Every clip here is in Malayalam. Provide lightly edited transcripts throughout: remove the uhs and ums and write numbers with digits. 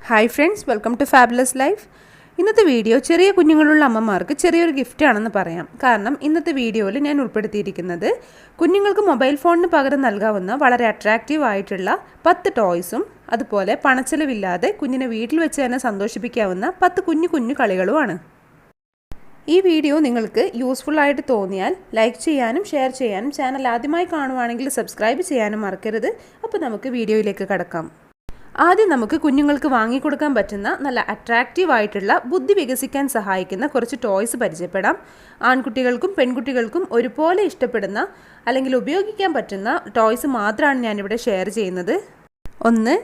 Hi friends, welcome to fabulous life. ഇന്നത്തെ വീഡിയോ ചെറിയ കുഞ്ഞുങ്ങളുള്ള അമ്മമാർക്ക് ചെറിയൊരു ഗിഫ്റ്റാണെന്ന് പറയാം. കാരണം ഇന്നത്തെ വീഡിയോയിൽ ഞാൻ ഉൾപ്പെടുത്തിയിരിക്കുന്നത് കുഞ്ഞുങ്ങൾക്ക് മൊബൈൽ ഫോണിന് പകരം നൽകാവുന്ന വളരെ അട്രാക്റ്റീവ് ആയിട്ടുള്ള 10 ടോയ്സും അതുപോലെ പണച്ചെലവില്ലാതെ കുഞ്ഞിനെ വീട്ടിൽ വെച്ച് തന്നെ സന്തോഷിപ്പിക്കാവുന്ന 10 കുഞ്ഞു കളികളുമാണ്. ഈ വീഡിയോ നിങ്ങൾക്ക് യൂസ്ഫുൾ ആയിട്ട് തോന്നിയാൽ ലൈക്ക് ചെയ്യാനും ഷെയർ ചെയ്യാനും ചാനൽ ആദ്യമായി കാണുവാണെങ്കിൽ സബ്സ്ക്രൈബ് ചെയ്യാനും മറക്കരുത്. അപ്പോൾ നമുക്ക് വീഡിയോയിലേക്ക് കടക്കാം. ആദ്യം നമുക്ക് കുഞ്ഞുങ്ങൾക്ക് വാങ്ങിക്കൊടുക്കാൻ പറ്റുന്ന നല്ല അട്രാക്റ്റീവ് ആയിട്ടുള്ള ബുദ്ധി വികസിക്കാൻ സഹായിക്കുന്ന കുറച്ച് ടോയ്സ് പരിചയപ്പെടാം. ആൺകുട്ടികൾക്കും പെൺകുട്ടികൾക്കും ഒരുപോലെ ഇഷ്ടപ്പെടുന്ന അല്ലെങ്കിൽ ഉപയോഗിക്കാൻ പറ്റുന്ന ടോയ്സ് മാത്രമാണ് ഞാനിവിടെ ഷെയർ ചെയ്യുന്നത്. ഒന്ന്,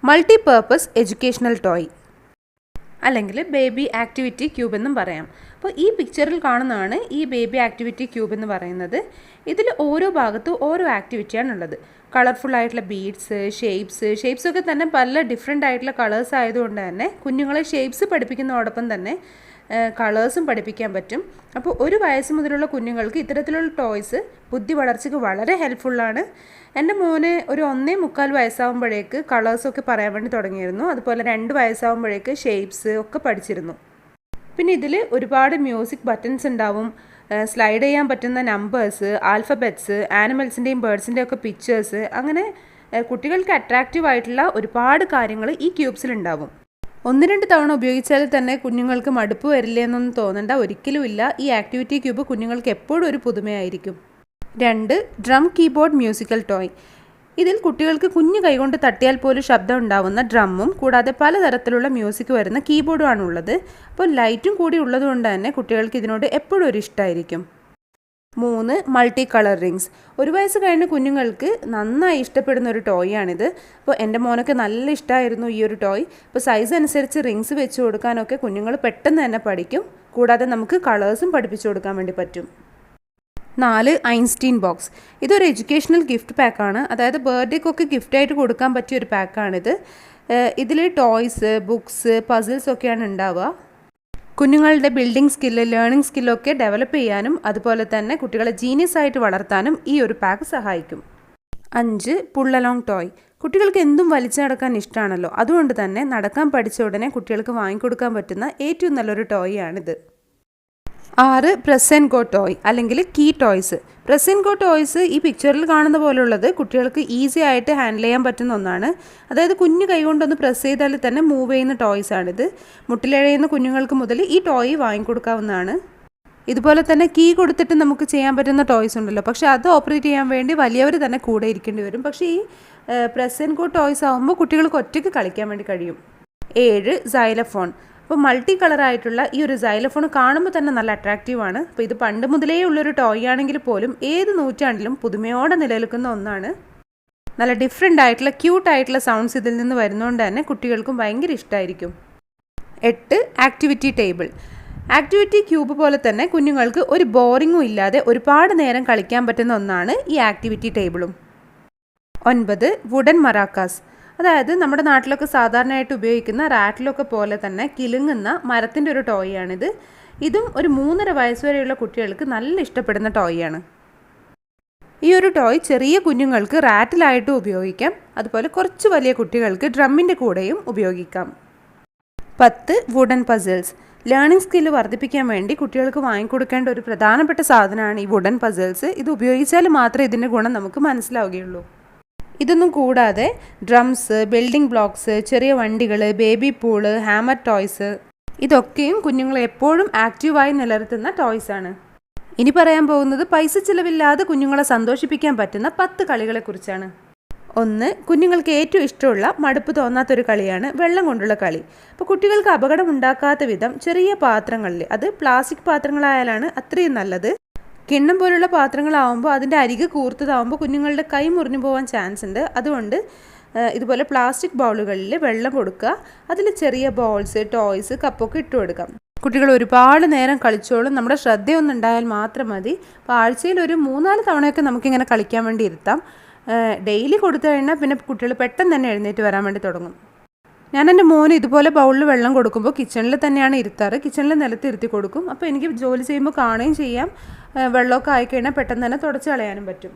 മൾട്ടി പർപ്പസ് എഡ്യൂക്കേഷണൽ ടോയ് അല്ലെങ്കിൽ ബേബി ആക്ടിവിറ്റി ക്യൂബ് എന്നും പറയാം. അപ്പോൾ ഈ പിക്ചറിൽ കാണുന്നതാണ് ഈ ബേബി ആക്ടിവിറ്റി ക്യൂബ് എന്ന് പറയുന്നത്. ഇതിൽ ഓരോ ഭാഗത്തും ഓരോ ആക്ടിവിറ്റിയാണ് ഉള്ളത്. കളർഫുൾ ആയിട്ടുള്ള ബീഡ്സ്, ഷേപ്സ് ഒക്കെ തന്നെ പല ഡിഫറെൻ്റ് ആയിട്ടുള്ള കളേഴ്സ് ആയതുകൊണ്ട് തന്നെ കുഞ്ഞുങ്ങളെ ഷേപ്സ് പഠിപ്പിക്കുന്നതോടൊപ്പം തന്നെ കളേഴ്സും പഠിപ്പിക്കാൻ പറ്റും. അപ്പോൾ 1 വയസ്സ് മുതലുള്ള കുഞ്ഞുങ്ങൾക്ക് ഇത്തരത്തിലുള്ള ടോയ്സ് ബുദ്ധി വളർച്ചയ്ക്ക് വളരെ ഹെൽപ്ഫുള്ളാണ്. എൻ്റെ മോന് ഒരു 1.25 വയസ്സാകുമ്പോഴേക്ക് കളേഴ്സൊക്കെ പറയാൻ വേണ്ടി തുടങ്ങിയിരുന്നു. അതുപോലെ 2 വയസ്സാകുമ്പോഴേക്ക് ഷേപ്സ് ഒക്കെ പഠിച്ചിരുന്നു. പിന്നെ ഇതിൽ ഒരുപാട് മ്യൂസിക് ബട്ടൺസ് ഉണ്ടാവും, സ്ലൈഡ് ചെയ്യാൻ പറ്റുന്ന നമ്പേഴ്സ്, ആൽഫബറ്റ്സ്, ആനിമൽസിൻ്റെയും ബേർഡ്സിൻ്റെയും ഒക്കെ പിക്ചേഴ്സ്, അങ്ങനെ കുട്ടികൾക്ക് അട്രാക്റ്റീവ് ആയിട്ടുള്ള ഒരുപാട് കാര്യങ്ങൾ ഈ ക്യൂബ്സിലുണ്ടാവും. 1-2 തവണ ഉപയോഗിച്ചാൽ തന്നെ കുഞ്ഞുങ്ങൾക്ക് മടുപ്പ് വരില്ലേ എന്നൊന്നും തോന്നണ്ട, ഒരിക്കലുമില്ല. ഈ ആക്ടിവിറ്റി ക്യൂബ് കുഞ്ഞുങ്ങൾക്ക് എപ്പോഴും ഒരു പുതുമയായിരിക്കും. 2, ഡ്രം കീബോർഡ് മ്യൂസിക്കൽ ടോയ്. ഇതിൽ കുട്ടികൾക്ക് കുഞ്ഞു കൈകൊണ്ട് തട്ടിയാൽ പോലും ശബ്ദം ഉണ്ടാവുന്ന ഡ്രമ്മും കൂടാതെ പലതരത്തിലുള്ള മ്യൂസിക് വരുന്ന കീബോർഡുമാണ് ഉള്ളത്. അപ്പോൾ ലൈറ്റും കൂടി ഉള്ളതുകൊണ്ട് തന്നെ കുട്ടികൾക്ക് ഇതിനോട് എപ്പോഴും ഒരു ഇഷ്ടമായിരിക്കും. 3, മൾട്ടി കളർ റിങ്സ്. 1 വയസ്സ് കഴിഞ്ഞ കുഞ്ഞുങ്ങൾക്ക് നന്നായി ഇഷ്ടപ്പെടുന്ന ഒരു ടോയാണിത്. അപ്പോൾ എൻ്റെ മോനൊക്കെ നല്ല ഇഷ്ടമായിരുന്നു ഈ ഒരു ടോയ്. അപ്പോൾ സൈസ് അനുസരിച്ച് റിങ്സ് വെച്ച് കൊടുക്കാനൊക്കെ കുഞ്ഞുങ്ങൾ പെട്ടെന്ന് തന്നെ പഠിക്കും. കൂടാതെ നമുക്ക് കളേഴ്സും പഠിപ്പിച്ചു കൊടുക്കാൻ വേണ്ടി പറ്റും. 4, ഐൻസ്റ്റീൻ ബോക്സ്. ഇതൊരു എഡ്യൂക്കേഷണൽ ഗിഫ്റ്റ് പാക്കാണ്. അതായത് ബർത്ത്ഡേക്കൊക്കെ ഗിഫ്റ്റായിട്ട് കൊടുക്കാൻ പറ്റിയ ഒരു പാക്കാണിത്. ഇതിൽ ടോയ്സ്, ബുക്സ്, പസിൽസ് ഒക്കെയാണ് ഉണ്ടാവുക. കുഞ്ഞുങ്ങളുടെ ബിൽഡിംഗ് സ്കില്ല്, ലേണിംഗ് സ്കില്ലൊക്കെ ഡെവലപ്പ് ചെയ്യാനും അതുപോലെ തന്നെ കുട്ടികളെ ജീനിയസ് ആയിട്ട് വളർത്താനും ഈ ഒരു പാക്ക് സഹായിക്കും. 5, പുൾ അലോങ് ടോയ്. കുട്ടികൾക്ക് എന്തും വലിച്ചു നടക്കാൻ ഇഷ്ടമാണല്ലോ, അതുകൊണ്ട് തന്നെ നടക്കാൻ പഠിച്ച ഉടനെ കുട്ടികൾക്ക് വാങ്ങിക്കൊടുക്കാൻ പറ്റുന്ന ഏറ്റവും നല്ലൊരു ടോയാണിത്. 6, പ്രസ് ആൻഡ് ഗോ ടോയ് അല്ലെങ്കിൽ key toys. Press and go toys ഈ പിക്ചറിൽ കാണുന്ന പോലുള്ളത് കുട്ടികൾക്ക് ഈസി ആയിട്ട് ഹാൻഡിൽ ചെയ്യാൻ പറ്റുന്ന ഒന്നാണ്. അതായത് കുഞ്ഞു കൈകൊണ്ടൊന്ന് പ്രസ് ചെയ്താൽ തന്നെ മൂവ് ചെയ്യുന്ന ടോയ്സാണിത്. മുട്ടിലിഴയുന്ന കുഞ്ഞുങ്ങൾക്ക് മുതൽ ഈ ടോയ് വാങ്ങിക്കൊടുക്കാവുന്നതാണ്. ഇതുപോലെ തന്നെ കീ കൊടുത്തിട്ട് നമുക്ക് ചെയ്യാൻ പറ്റുന്ന ടോയ്സ് ഉണ്ടല്ലോ, പക്ഷേ അത് ഓപ്പറേറ്റ് ചെയ്യാൻ വേണ്ടി വലിയവർ തന്നെ കൂടെ ഇരിക്കേണ്ടി വരും. പക്ഷേ ഈ പ്രസ് ആൻഡ് ഗോ ടോയ്സ് ആകുമ്പോൾ കുട്ടികൾക്ക് ഒറ്റയ്ക്ക് കളിക്കാൻ വേണ്ടി കഴിയും. 7, സൈലഫോൺ. അപ്പോൾ മൾട്ടി കളറായിട്ടുള്ള ഈ ഒരു സൈലഫോൺ കാണുമ്പോൾ തന്നെ നല്ല അട്രാക്റ്റീവാണ്. അപ്പോൾ ഇത് പണ്ട് മുതലേ ഉള്ളൊരു ടോയ് ആണെങ്കിൽ പോലും ഏത് നൂറ്റാണ്ടിലും പുതുമയോടെ നിലനിൽക്കുന്ന ഒന്നാണ്. നല്ല ഡിഫറെൻ്റ് ആയിട്ടുള്ള ക്യൂട്ടായിട്ടുള്ള സൗണ്ട്സ് ഇതിൽ നിന്ന് വരുന്നതുകൊണ്ട് തന്നെ കുട്ടികൾക്കും ഭയങ്കര ഇഷ്ടമായിരിക്കും. 8, ആക്ടിവിറ്റി ടേബിൾ. ആക്ടിവിറ്റി ക്യൂബ് പോലെ തന്നെ കുഞ്ഞുങ്ങൾക്ക് ഒരു ബോറിങ്ങും ഇല്ലാതെ ഒരുപാട് നേരം കളിക്കാൻ പറ്റുന്ന ഒന്നാണ് ഈ ആക്ടിവിറ്റി ടേബിളും. 9, വുഡൻ മറാക്കാസ്. അതായത് നമ്മുടെ നാട്ടിലൊക്കെ സാധാരണയായിട്ട് ഉപയോഗിക്കുന്ന റാറ്റിലൊക്കെ പോലെ തന്നെ കിലുങ്ങുന്ന മരത്തിൻ്റെ ഒരു ടോയാണിത്. ഇതും ഒരു 3.5 വയസ്സ് വരെയുള്ള കുട്ടികൾക്ക് നല്ല ഇഷ്ടപ്പെടുന്ന ടോയാണ്. ഈ ഒരു ടോയ് ചെറിയ കുഞ്ഞുങ്ങൾക്ക് റാറ്റിലായിട്ടും ഉപയോഗിക്കാം, അതുപോലെ കുറച്ച് വലിയ കുട്ടികൾക്ക് ഡ്രമ്മിൻ്റെ കൂടെയും ഉപയോഗിക്കാം. 10, വുഡൻ പസിൽസ്. ലേണിംഗ് സ്കില്ല് വർദ്ധിപ്പിക്കാൻ വേണ്ടി കുട്ടികൾക്ക് വാങ്ങിക്കൊടുക്കേണ്ട ഒരു പ്രധാനപ്പെട്ട സാധനമാണ് ഈ വുഡൻ പസിൽസ്. ഇത് ഉപയോഗിച്ചാൽ മാത്രമേ ഇതിൻ്റെ ഗുണം നമുക്ക് മനസ്സിലാവുകയുള്ളൂ. ഇതൊന്നും കൂടാതെ ഡ്രംസ്, ബിൽഡിംഗ് ബ്ലോക്സ്, ചെറിയ വണ്ടികൾ, ബേബി പൂള്, ഹാമർ ടോയ്സ്, ഇതൊക്കെയും കുഞ്ഞുങ്ങളെ എപ്പോഴും ആക്റ്റീവായി നിലനിർത്തുന്ന ടോയ്സാണ്. ഇനി പറയാൻ പോകുന്നത് പൈസ ചിലവില്ലാതെ കുഞ്ഞുങ്ങളെ സന്തോഷിപ്പിക്കാൻ പറ്റുന്ന 10 കളികളെക്കുറിച്ചാണ്. 1, കുഞ്ഞുങ്ങൾക്ക് ഏറ്റവും ഇഷ്ടമുള്ള മടുപ്പ് തോന്നാത്തൊരു കളിയാണ് വെള്ളം കൊണ്ടുള്ള കളി. അപ്പോൾ കുട്ടികൾക്ക് അപകടം ഉണ്ടാക്കാത്ത വിധം ചെറിയ പാത്രങ്ങളിൽ, അത് പ്ലാസ്റ്റിക് പാത്രങ്ങളായാലാണ് അത്രയും നല്ലത്. കിണ്ണം പോലുള്ള പാത്രങ്ങളാവുമ്പോൾ അതിൻ്റെ അരികെ കൂർത്തതാവുമ്പോൾ കുഞ്ഞുങ്ങളുടെ കൈ മുറിഞ്ഞു പോകാൻ ചാൻസ് ഉണ്ട്. അതുകൊണ്ട് ഇതുപോലെ പ്ലാസ്റ്റിക് ബൗളുകളിൽ വെള്ളം കൊടുക്കുക. അതിൽ ചെറിയ ബോൾസ്, ടോയ്സ്, കപ്പൊക്കെ ഇട്ട് കൊടുക്കാം. കുട്ടികൾ ഒരുപാട് നേരം കളിച്ചോളും. നമ്മുടെ ശ്രദ്ധയൊന്നും ഉണ്ടായാൽ മാത്രം മതി. അപ്പോൾ ആഴ്ചയിൽ ഒരു 3-4 തവണയൊക്കെ നമുക്കിങ്ങനെ കളിക്കാൻ വേണ്ടി ഇരുത്താം. ഡെയിലി കൊടുത്തു കഴിഞ്ഞാൽ പിന്നെ കുട്ടികൾ പെട്ടെന്ന് തന്നെ എഴുന്നേറ്റ് വരാൻ വേണ്ടി തുടങ്ങും. ഞാൻ എൻ്റെ മോന് ഇതുപോലെ ബൗളിൽ വെള്ളം കൊടുക്കുമ്പോൾ കിച്ചണിൽ തന്നെയാണ് ഇരുത്താറ്. കിച്ചണിൽ നിലത്ത് ഇരുത്തി കൊടുക്കും. അപ്പോൾ എനിക്ക് ജോലി ചെയ്യുമ്പോൾ കാണുകയും ചെയ്യാം. വെള്ളമൊക്കെ ആയിക്കഴിഞ്ഞാൽ പെട്ടെന്ന് തന്നെ തുടച്ച് കളയാനും പറ്റും.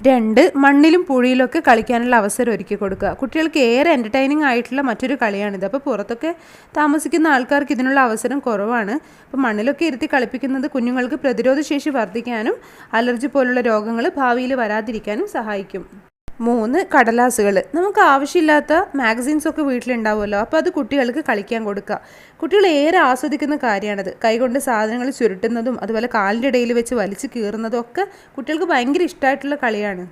2. മണ്ണിലും പുഴയിലൊക്കെ കളിക്കാനുള്ള അവസരം ഒരുക്കി കൊടുക്കുക. കുട്ടികൾക്ക് ഏറെ എൻ്റർടൈനിങ് ആയിട്ടുള്ള മറ്റൊരു കളിയാണിത്. അപ്പോൾ പുറത്തൊക്കെ താമസിക്കുന്ന ആൾക്കാർക്ക് ഇതിനുള്ള അവസരം കുറവാണ്. അപ്പോൾ മണ്ണിലൊക്കെ ഇരുത്തി കളിപ്പിക്കുന്നത് കുഞ്ഞുങ്ങൾക്ക് പ്രതിരോധശേഷി വർദ്ധിക്കാനും അലർജി പോലുള്ള രോഗങ്ങൾ ഭാവിയിൽ വരാതിരിക്കാനും സഹായിക്കും. 3. കടലാസുകൾ. നമുക്ക് ആവശ്യമില്ലാത്ത മാഗസീൻസൊക്കെ വീട്ടിലുണ്ടാവുമല്ലോ, അപ്പോൾ അത് കുട്ടികൾക്ക് കളിക്കാൻ കൊടുക്കുക. കുട്ടികൾ ഏറെ ആസ്വദിക്കുന്ന കാര്യമാണത്. കൈകൊണ്ട് സാധനങ്ങൾ ചുരുട്ടുന്നതും അതുപോലെ കാലിൻ്റെ ഇടയിൽ വെച്ച് വലിച്ചു കീറുന്നതും ഒക്കെ കുട്ടികൾക്ക് ഭയങ്കര ഇഷ്ടമായിട്ടുള്ള കളിയാണ്.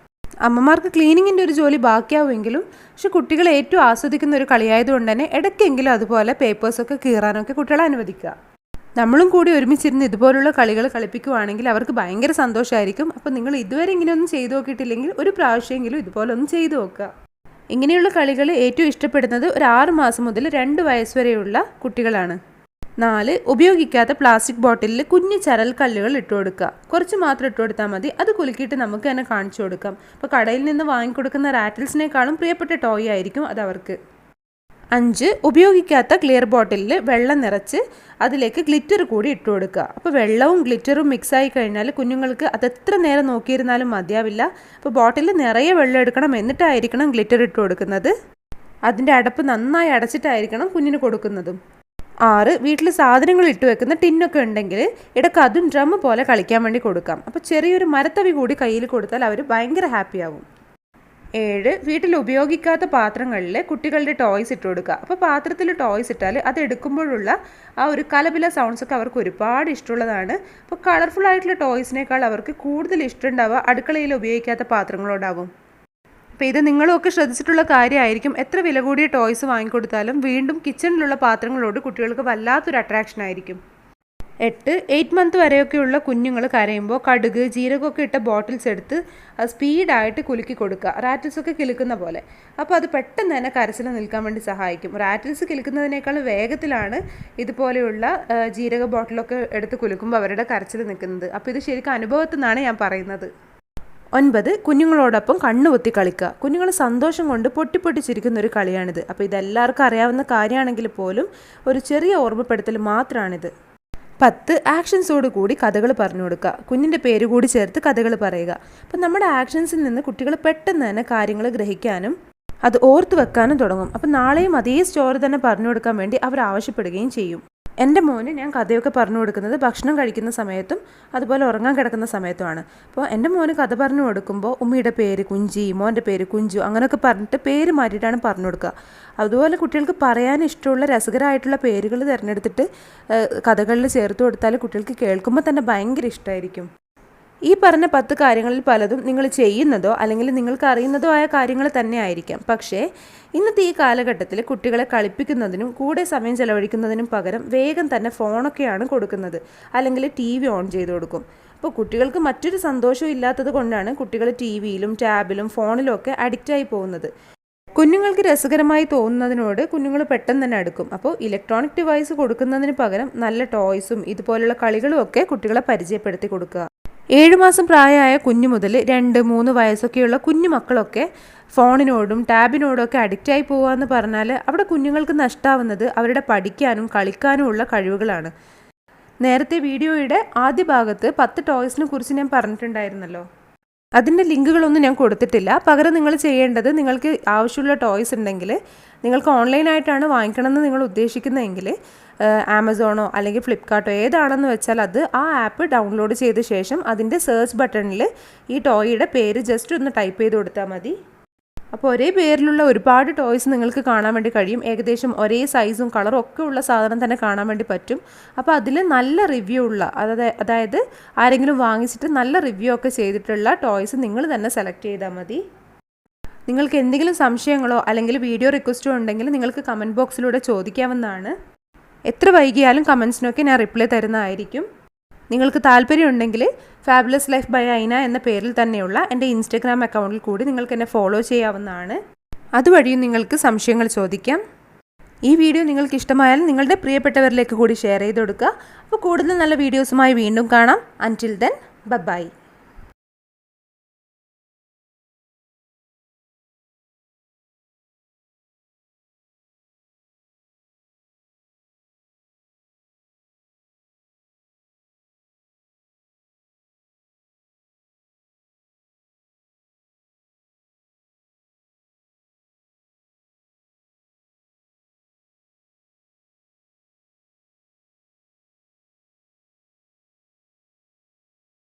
അമ്മമാർക്ക് ക്ലീനിങ്ങിൻ്റെ ഒരു ജോലി ബാക്കിയാവുമെങ്കിലും പക്ഷെ കുട്ടികൾ ഏറ്റവും ആസ്വദിക്കുന്ന ഒരു കളിയായതുകൊണ്ട് തന്നെ ഇടയ്ക്കെങ്കിലും അതുപോലെ പേപ്പേഴ്സൊക്കെ കീറാനൊക്കെ കുട്ടികളെ അനുവദിക്കുക. നമ്മളും കൂടി ഒരുമിച്ചിരുന്ന് ഇതുപോലുള്ള കളികൾ കളിപ്പിക്കുവാണെങ്കിൽ അവർക്ക് ഭയങ്കര സന്തോഷമായിരിക്കും. അപ്പോൾ നിങ്ങൾ ഇതുവരെ ഇങ്ങനെയൊന്നും ചെയ്തു നോക്കിയിട്ടില്ലെങ്കിൽ ഒരു പ്രാവശ്യമെങ്കിലും ഇതുപോലൊന്നും ചെയ്തു നോക്കുക. ഇങ്ങനെയുള്ള കളികൾ ഏറ്റവും ഇഷ്ടപ്പെടുന്നത് ഒരു 6 മാസം മുതൽ 2 വയസ്സ് വരെയുള്ള കുട്ടികളാണ്. 4. ഉപയോഗിക്കാത്ത പ്ലാസ്റ്റിക് ബോട്ടിലിൽ കുഞ്ഞു ചരൽ കല്ലുകൾ ഇട്ട് കൊടുക്കുക. കുറച്ച് മാത്രം ഇട്ട് കൊടുത്താൽ മതി. അത് കുലുക്കിയിട്ട് നമുക്ക് തന്നെ കാണിച്ചു കൊടുക്കാം. അപ്പോൾ കടയിൽ നിന്ന് വാങ്ങിക്കൊടുക്കുന്ന റാറ്റിൽസിനേക്കാളും പ്രിയപ്പെട്ട ടോയ് ആയിരിക്കും അത് അവർക്ക്. 5. ഉപയോഗിക്കാത്ത ക്ലിയർ ബോട്ടിലിൽ വെള്ളം നിറച്ച് അതിലേക്ക് ഗ്ലിറ്റർ കൂടി ഇട്ട് കൊടുക്കുക. അപ്പോൾ വെള്ളവും ഗ്ലിറ്ററും മിക്സായി കഴിഞ്ഞാൽ കുഞ്ഞുങ്ങൾക്ക് അതെത്ര നേരം നോക്കിയിരുന്നാലും മതിയാവില്ല. അപ്പോൾ ബോട്ടിൽ നിറയെ വെള്ളം എടുക്കണം, എന്നിട്ടായിരിക്കണം ഗ്ലിറ്റർ ഇട്ട് കൊടുക്കുന്നത്. അതിൻ്റെ അടപ്പ് നന്നായി അടച്ചിട്ടായിരിക്കണം കുഞ്ഞിന് കൊടുക്കുന്നതും. 6. വീട്ടിൽ സാധനങ്ങൾ ഇട്ട് വെക്കുന്ന ടിന്നൊക്കെ ഉണ്ടെങ്കിൽ ഇടയ്ക്ക് അതും ഡ്രം പോലെ കളിക്കാൻ വേണ്ടി കൊടുക്കാം. അപ്പോൾ ചെറിയൊരു മരത്തവി കൂടി കയ്യിൽ കൊടുത്താൽ അവർ ഭയങ്കര ഹാപ്പിയാവും. 7. വീട്ടിൽ ഉപയോഗിക്കാത്ത പാത്രങ്ങളിൽ കുട്ടികളുടെ ടോയ്സ് ഇട്ട് കൊടുക്കുക. അപ്പോൾ പാത്രത്തിൽ ടോയ്സ് ഇട്ടാൽ അത് എടുക്കുമ്പോഴുള്ള ആ ഒരു കലപില സൗണ്ട്സൊക്കെ അവർക്ക് ഒരുപാട് ഇഷ്ടമുള്ളതാണ്. അപ്പോൾ കളർഫുൾ ആയിട്ടുള്ള ടോയ്സിനേക്കാൾ അവർക്ക് കൂടുതൽ ഇഷ്ടമുണ്ടാവുക അടുക്കളയിൽ ഉപയോഗിക്കാത്ത പാത്രങ്ങളോടാവും. അപ്പോൾ ഇത് നിങ്ങളൊക്കെ ശ്രദ്ധിച്ചിട്ടുള്ള കാര്യമായിരിക്കും. എത്ര വില കൂടിയ ടോയ്സ് വാങ്ങിക്കൊടുത്താലും വീണ്ടും കിച്ചണിലുള്ള പാത്രങ്ങളോട് കുട്ടികൾക്ക് വല്ലാത്തൊരു അട്രാക്ഷൻ ആയിരിക്കും. 8 മന്ത് വരെയൊക്കെയുള്ള കുഞ്ഞുങ്ങൾ കരയുമ്പോൾ കടുക് ജീരകമൊക്കെ ഇട്ട ബോട്ടിൽസ് എടുത്ത് സ്പീഡായിട്ട് കുലുക്കി കൊടുക്കുക, റാറ്റിൽസൊക്കെ കിലുക്കുന്ന പോലെ. അപ്പോൾ അത് പെട്ടെന്ന് തന്നെ കരച്ചിൽ നിൽക്കാൻ വേണ്ടി സഹായിക്കും. റാറ്റിൽസ് കിലുക്കുന്നതിനേക്കാൾ വേഗത്തിലാണ് ഇതുപോലെയുള്ള ജീരക ബോട്ടിലൊക്കെ എടുത്ത് കുലുക്കുമ്പോൾ അവരുടെ കരച്ചിൽ നിൽക്കുന്നത്. അപ്പോൾ ഇത് ശരിക്കും അനുഭവത്തിൽ നിന്നാണ് ഞാൻ പറയുന്നത്. 9. കുഞ്ഞുങ്ങളോടൊപ്പം കണ്ണുപൊത്തി കളിക്കുക. കുഞ്ഞുങ്ങൾ സന്തോഷം കൊണ്ട് പൊട്ടിപ്പൊട്ടിച്ചിരിക്കുന്ന ഒരു കളിയാണിത്. അപ്പോൾ ഇതെല്ലാവർക്കും അറിയാവുന്ന കാര്യമാണെങ്കിൽ പോലും ഒരു ചെറിയ ഓർമ്മപ്പെടുത്തൽ മാത്രമാണിത്. 10. ആക്ഷൻസോട് കൂടി കഥകൾ പറഞ്ഞു കൊടുക്കുക. കുഞ്ഞിൻ്റെ പേര് കൂടി ചേർത്ത് കഥകൾ പറയുക. അപ്പം നമ്മുടെ ആക്ഷൻസിൽ നിന്ന് കുട്ടികൾ പെട്ടെന്ന് തന്നെ കാര്യങ്ങൾ ഗ്രഹിക്കാനും അത് ഓർത്ത് വെക്കാനും തുടങ്ങും. അപ്പം നാളെയും അതേ സ്റ്റോറി തന്നെ പറഞ്ഞു കൊടുക്കാൻ വേണ്ടി അവർ ആവശ്യപ്പെടുകയും ചെയ്യും. എൻ്റെ മോന് ഞാൻ കഥയൊക്കെ പറഞ്ഞു കൊടുക്കുന്നത് ഭക്ഷണം കഴിക്കുന്ന സമയത്തും അതുപോലെ ഉറങ്ങാൻ കിടക്കുന്ന സമയത്തുമാണ്. അപ്പോൾ എൻ്റെ മോന് കഥ പറഞ്ഞു കൊടുക്കുമ്പോൾ ഉമ്മയുടെ പേര് കുഞ്ചി, മോൻ്റെ പേര് കുഞ്ചു അങ്ങനെയൊക്കെ പറഞ്ഞിട്ട് പേര് മാറ്റിയിട്ടാണ് പറഞ്ഞു കൊടുക്കുക. അതുപോലെ കുട്ടികൾക്ക് പറയാൻ ഇഷ്ടമുള്ള രസകരമായിട്ടുള്ള പേരുകൾ തിരഞ്ഞെടുത്തിട്ട് കഥകളിൽ ചേർത്ത് കൊടുത്താൽ കുട്ടികൾക്ക് കേൾക്കുമ്പോൾ തന്നെ ഭയങ്കര ഇഷ്ടമായിരിക്കും. ഈ പറഞ്ഞ 10 കാര്യങ്ങളിൽ പലതും നിങ്ങൾ ചെയ്യുന്നതോ അല്ലെങ്കിൽ നിങ്ങൾക്ക് അറിയുന്നതോ ആയ കാര്യങ്ങൾ തന്നെ ആയിരിക്കാം. പക്ഷേ ഇന്നത്തെ ഈ കാലഘട്ടത്തിൽ കുട്ടികളെ കളിപ്പിക്കുന്നതിനും കൂടെ സമയം ചെലവഴിക്കുന്നതിനും പകരം വേഗം തന്നെ ഫോണൊക്കെയാണ് കൊടുക്കുന്നത്, അല്ലെങ്കിൽ TV ഓൺ ചെയ്ത് കൊടുക്കും. അപ്പോൾ കുട്ടികൾക്ക് മറ്റൊരു സന്തോഷവും ഇല്ലാത്തത് കൊണ്ടാണ് കുട്ടികൾ TVയിലും ടാബിലും ഫോണിലും ഒക്കെ അഡിക്റ്റായി പോകുന്നത്. കുഞ്ഞുങ്ങൾക്ക് രസകരമായി തോന്നുന്നതിനോട് കുഞ്ഞുങ്ങൾ പെട്ടെന്ന് തന്നെ അടുക്കും. അപ്പോൾ ഇലക്ട്രോണിക് ഡിവൈസ് കൊടുക്കുന്നതിന് പകരം നല്ല ടോയ്സും ഇതുപോലുള്ള കളികളും ഒക്കെ കുട്ടികളെ പരിചയപ്പെടുത്തി കൊടുക്കുക. 7 മാസം പ്രായമായ കുഞ്ഞു മുതൽ 2-3 വയസ്സൊക്കെയുള്ള കുഞ്ഞു മക്കളൊക്കെ ഫോണിനോടും ടാബിനോടും ഒക്കെ അഡിക്റ്റായി പോകാമെന്ന് പറഞ്ഞാൽ അവിടെ കുഞ്ഞുങ്ങൾക്ക് നഷ്ടമാവുന്നത് അവരുടെ പഠിക്കാനും കളിക്കാനും ഉള്ള കഴിവുകളാണ്. നേരത്തെ വീഡിയോയുടെ ആദ്യ ഭാഗത്ത് 10 ടോയ്സിനെ കുറിച്ച് ഞാൻ പറഞ്ഞിട്ടുണ്ടായിരുന്നല്ലോ. അതിൻ്റെ ലിങ്കുകളൊന്നും ഞാൻ കൊടുത്തിട്ടില്ല. പകരം നിങ്ങൾ ചെയ്യേണ്ടത്, നിങ്ങൾക്ക് ആവശ്യമുള്ള ടോയ്സ് ഉണ്ടെങ്കിൽ നിങ്ങൾക്ക് ഓൺലൈനായിട്ടാണ് വാങ്ങിക്കണമെന്ന് നിങ്ങൾ ഉദ്ദേശിക്കുന്നതെങ്കിൽ ആമസോണോ അല്ലെങ്കിൽ ഫ്ലിപ്കാർട്ടോ ഏതാണെന്ന് വെച്ചാൽ അത് ആ ആപ്പ് ഡൗൺലോഡ് ചെയ്ത ശേഷം അതിൻ്റെ സെർച്ച് ബട്ടണിൽ ഈ ടോയുടെ പേര് ജസ്റ്റ് ഒന്ന് ടൈപ്പ് ചെയ്ത് കൊടുത്താൽ മതി. അപ്പോൾ ഒരേ പേരിലുള്ള ഒരുപാട് ടോയ്സ് നിങ്ങൾക്ക് കാണാൻ വേണ്ടി കഴിയും. ഏകദേശം ഒരേ സൈസും കളറും ഒക്കെ ഉള്ള സാധനം തന്നെ കാണാൻ വേണ്ടി പറ്റും. അപ്പോൾ അതിൽ നല്ല റിവ്യൂ ഉള്ള, അതായത് ആരെങ്കിലും വാങ്ങിച്ചിട്ട് നല്ല റിവ്യൂ ഒക്കെ ചെയ്തിട്ടുള്ള ടോയ്സ് നിങ്ങൾ തന്നെ സെലക്ട് ചെയ്താൽ മതി. നിങ്ങൾക്ക് എന്തെങ്കിലും സംശയങ്ങളോ അല്ലെങ്കിൽ വീഡിയോ റിക്വസ്റ്റോ ഉണ്ടെങ്കിൽ നിങ്ങൾക്ക് കമൻറ്റ് ബോക്സിലൂടെ ചോദിക്കാവുന്നതാണ്. എത്ര വൈകിയാലും കമൻസിനൊക്കെ ഞാൻ റിപ്ലൈ തരുന്നതായിരിക്കും. നിങ്ങൾക്ക് താല്പര്യമുണ്ടെങ്കിൽ ഫാബുലസ് ലൈഫ് ബൈ ഐന എന്ന പേരിൽ തന്നെയുള്ള എൻ്റെ ഇൻസ്റ്റഗ്രാം അക്കൗണ്ടിൽ കൂടി നിങ്ങൾക്ക് എന്നെ ഫോളോ ചെയ്യാവുന്നതാണ്. അതുവഴിയും നിങ്ങൾക്ക് സംശയങ്ങൾ ചോദിക്കാം. ഈ വീഡിയോ നിങ്ങൾക്ക് ഇഷ്ടമായാൽ നിങ്ങളുടെ പ്രിയപ്പെട്ടവരിലേക്ക് കൂടി ഷെയർ ചെയ്ത് കൊടുക്കുക. അപ്പോൾ കൂടുതൽ നല്ല വീഡിയോസുമായി വീണ്ടും കാണാം. അൻറ്റിൽ ദെൻ ബൈ.